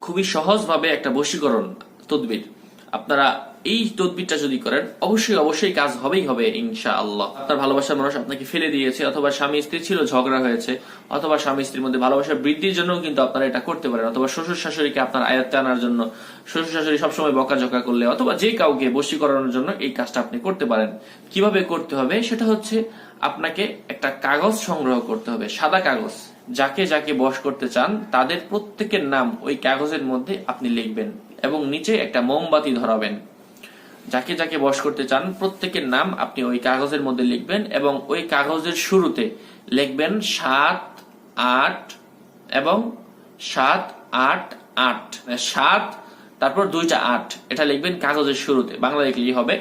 খুবই সহজভাবে একটা বশীকরণ তদবির। আপনারা এই তদবিরটা যদি করেন অবশ্যই কাজ হবেই হবে ইনশাআল্লাহ। আপনার ভালোবাসার মানুষ আপনাকে ফেলে দিয়েছে, অথবা স্বামী স্ত্রী ছিল, ঝগড়া হয়েছে, অথবা স্বামী স্ত্রীর মধ্যে ভালোবাসা বৃদ্ধির জন্য কিন্তু আপনারা এটা করতে পারেন, অথবা শ্বশুর শাশুড়িকে আপনার আয়ত্তে আনার জন্য, শ্বশুর শাশুড়ি সবসময় বকাঝকা করলে, অথবা যে কাউকে বশীকরণের জন্য এই কাজটা আপনি করতে পারেন। কিভাবে করতে হবে সেটা হচ্ছে, আপনাকে একটা কাগজ সংগ্রহ করতে হবে, সাদা কাগজ। যাকে যাকে বশ করতে চান তাদের প্রত্যেকের নাম ওই কাগজের মধ্যে আপনি লিখবেন এবং নিচে একটা মোমবাতি ধরাবেন। যাকে যাকে বশ করতে চান প্রত্যেকের নাম আপনি ওই কাগজের মধ্যে লিখবেন এবং ওই কাগজের শুরুতে লিখবেন 7, 8 এবং 7, 8, 8, 7 তারপর 2টা 8, এটা লিখবেন কাগজের শুরুতে, বাংলা লিখলেই হবে।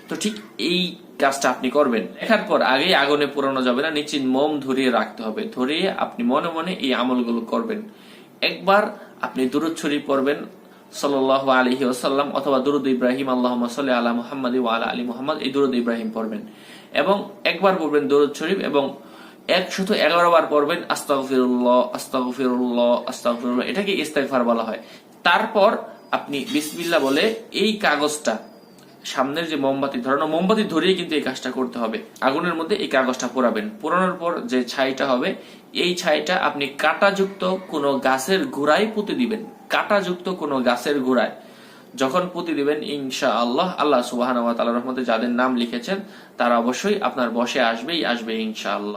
তো ঠিক এই কাজটা আপনি করবেন। লেখার পর আগেই আগুনে পোড়ানো যাবে না, নিচে মোম ধরিয়ে রাখতে হবে। ধরিয়ে আপনি মনে মনে এই আমলগুলো করবেন। একবার আপনি দুরূদ শরীফ পড়বেন সাল্লাল্লাহু আলাইহি ওয়াসাল্লাম, অথবা দুরূদ ইব্রাহিম আল্লাহুম্মা সাল্লি আলা মুহাম্মাদ ওয়া আলা আলি মুহাম্মাদ, এই দুরূদ ইব্রাহিম পড়বেন এবং একবার পড়বেন দুরূদ শরীফ এবং 111 বার পড়বেন আস্তাগফিরুল্লাহ আস্তাগফিরুল্লাহ আস্তাগফিরুল্লাহ, এটাকে ইস্তেগফার বলা হয়। তারপর আপনি বিসমিল্লাহ বলে এই কাগজটা, সামনের যে মোমবাতি ধরানো, মোমবাতি ধরিয়ে কিন্তু এই কাজটা করতে হবে। আগুনের মধ্যে এই কাগজটা পোড়াবেন। পোড়ানোর পর যে ছাইটা হবে, এই ছাইটা আপনি কাঁটাযুক্ত কোনো গাছের গোড়ায় পুঁতে দিবেন। কাঁটাযুক্ত কোনো গাছের গোড়ায় যখন পুঁতে দিবেন, ইনশাআল্লাহ আল্লাহ সুবহানাহু ওয়া তাআলার রহমতে যাদের নাম লিখেছেন তারা অবশ্যই আপনার বশে আসবে ইনশাআল্লাহ।